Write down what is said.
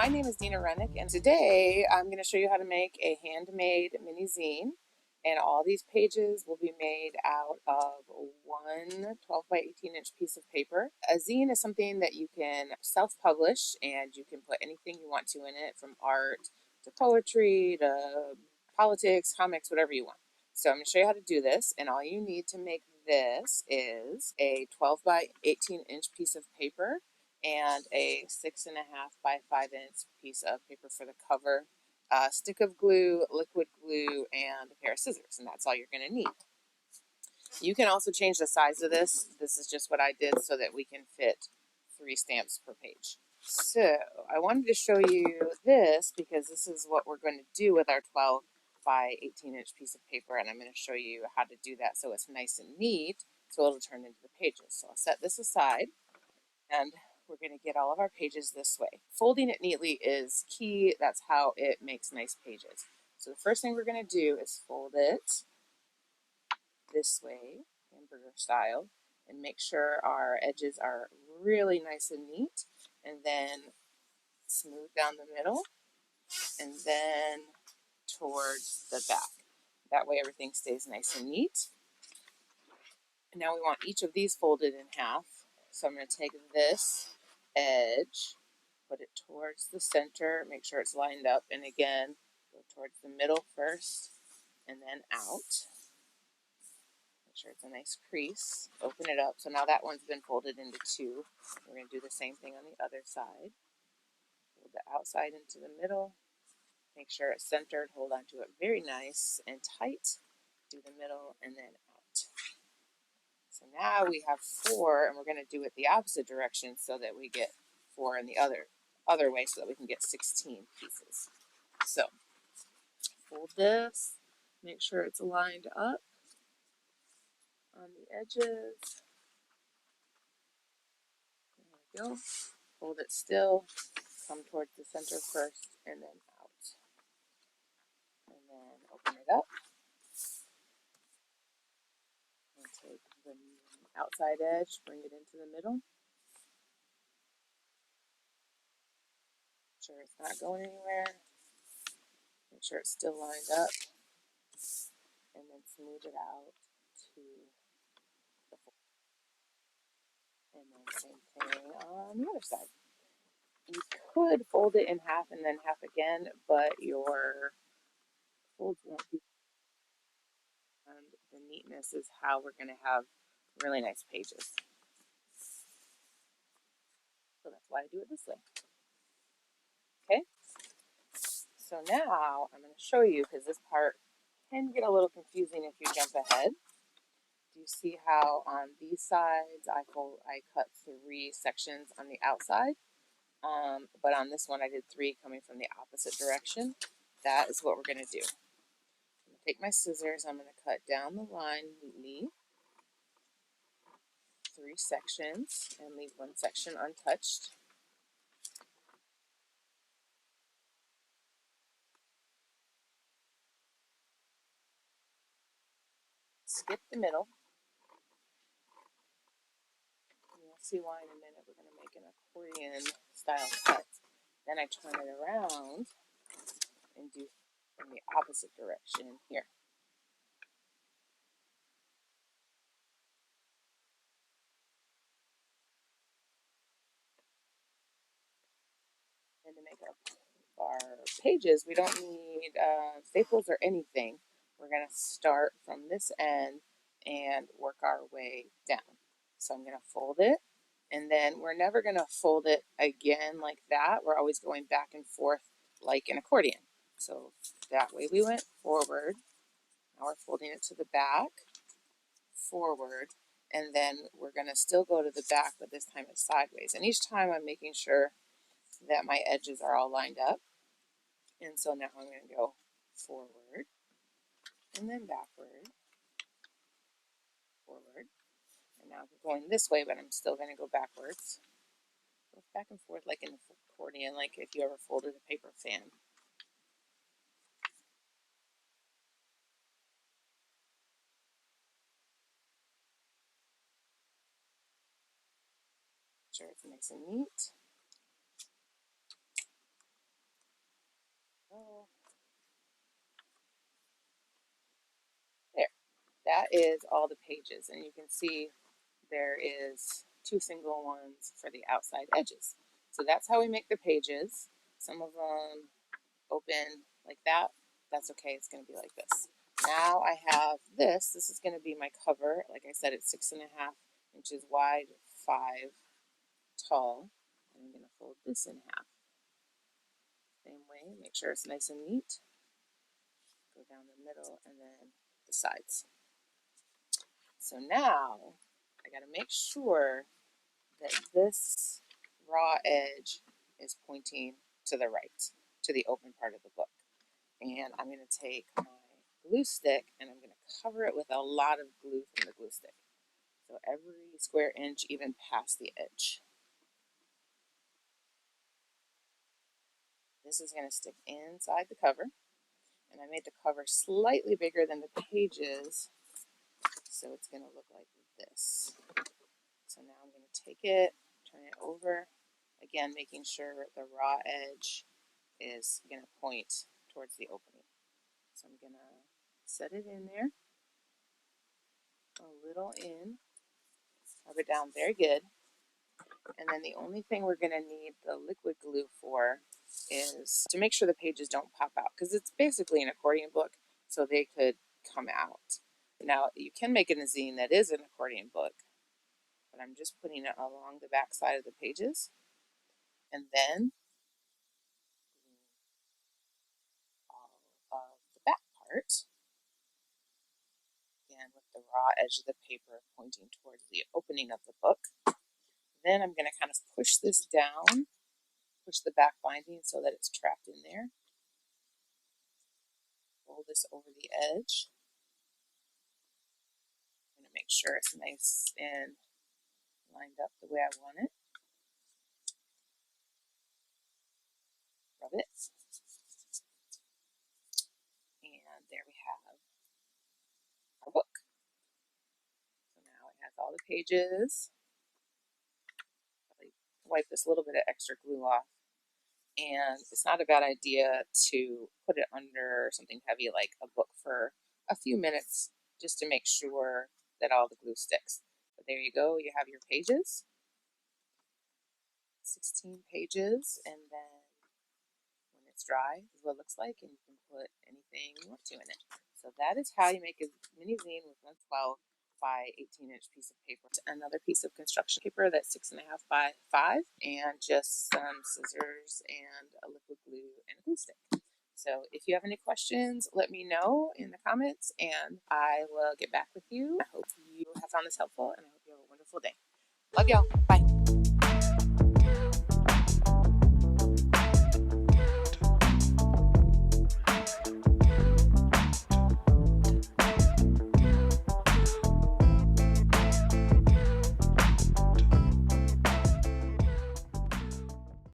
My name is Dina Rennick, and today I'm going to show you how to make a handmade mini zine. And all these pages will be made out of one 12 by 18 inch piece of paper. A zine is something that you can self-publish, and you can put anything you want to in it, from art to poetry to politics, comics, whatever you want. So I'm going to show you how to do this, and all you need to make this is a 12 by 18 inch piece of paper and a 6.5 by 5 inch piece of paper for the cover, a stick of glue, liquid glue, and a pair of scissors, and that's all you're going to need. You can also change the size of this. This is just what I did so that we can fit 3 stamps per page. So I wanted to show you this because this is what we're going to do with our 12 by 18 inch piece of paper, and I'm going to show you how to do that so it's nice and neat so it'll turn into the pages. So I'll set this aside, and we're going to get all of our pages this way. Folding it neatly is key. That's how it makes nice pages. So the first thing we're going to do is fold it this way, hamburger style, and make sure our edges are really nice and neat, and then smooth down the middle, and then towards the back. That way everything stays nice and neat. And now we want each of these folded in half. So I'm going to take this edge, put it towards the center, make sure it's lined up, and again, go towards the middle first, and then out. Make sure it's a nice crease. Open it up. So now that one's been folded into 2. We're going to do the same thing on the other side. Fold the outside into the middle. Make sure it's centered. Hold on to it very nice and tight. Do the middle and then out. So now we have 4, and we're going to do it the opposite direction so that we get 4 in the other way, so that we can get 16 pieces. So fold this, make sure it's lined up on the edges. There we go. Hold it still, come towards the center first, and then out. And then open it up. And take the outside edge, bring it into the middle. Make sure it's not going anywhere. Make sure it's still lined up. And then smooth it out to the fold. And then same thing on the other side. You could fold it in half and then half again, but your folds won't be. And the neatness is how we're going to have really nice pages. So that's why I do it this way. Okay? So now I'm going to show you, because this part can get a little confusing if you jump ahead. Do you see how on these sides I cut 3 sections on the outside? But on this one I did 3 coming from the opposite direction. That is what we're going to do. I'm going to take my scissors, I'm going to cut down the line neatly, 3 sections, and leave 1 section untouched. Skip the middle. You'll see why in a minute. We're going to make an accordion style cut. Then I turn it around and do in the opposite direction here. And to make our pages, we don't need staples or anything. We're going to start from this end and work our way down. So I'm going to fold it, and then we're never going to fold it again like that. We're always going back and forth like an accordion. So that way we went forward. Now we're folding it to the back, forward, and then we're going to still go to the back, but this time it's sideways. And each time I'm making sure that my edges are all lined up. And so now I'm going to go forward, and then backward, forward, and now we're going this way, but I'm still going to go backwards. Go back and forth like an accordion, like if you ever folded a paper fan. Make sure it's nice and neat. is all the pages, and you can see there is 2 single ones for the outside edges. So that's how we make the pages. Some of them open like that. That's okay, it's going to be like this. Now I have this. This is going to be my cover. Like I said, it's 6.5 inches wide, 5 tall. And I'm going to fold this in half. Same way, make sure it's nice and neat. Go down the middle and then the sides. So now I got to make sure that this raw edge is pointing to the right, to the open part of the book. And I'm going to take my glue stick and I'm going to cover it with a lot of glue from the glue stick. So every square inch, even past the edge. This is going to stick inside the cover. And I made the cover slightly bigger than the pages, so it's going to look like this. So now I'm going to take it, turn it over, again making sure the raw edge is going to point towards the opening. So I'm going to set it in there, a little in, rub it down very good. And then the only thing we're going to need the liquid glue for is to make sure the pages don't pop out, because it's basically an accordion book, so they could come out. Now, you can make a zine that is an accordion book, but I'm just putting it along the back side of the pages. And then all of the back part, again with the raw edge of the paper pointing towards the opening of the book. Then I'm going to kind of push this down, push the back binding so that it's trapped in there. Roll this over the edge. I'm going to make sure it's nice and lined up the way I want it. Rub it. And there we have our book. So now it has all the pages. Probably wipe this little bit of extra glue off. And it's not a bad idea to put it under something heavy like a book for a few minutes just to make sure that all the glue sticks. But there you go, you have your pages. 16 pages, and then when it's dry, this is what it looks like, and you can put anything you want to in it. So that is how you make a mini zine with 112 by 18-inch piece of paper. Another piece of construction paper that's 6.5 by 5, and just some scissors and a liquid glue and a glue stick. So if you have any questions, let me know in the comments, and I will get back with you. I hope you have found this helpful, and I hope you have a wonderful day. Love y'all. Bye.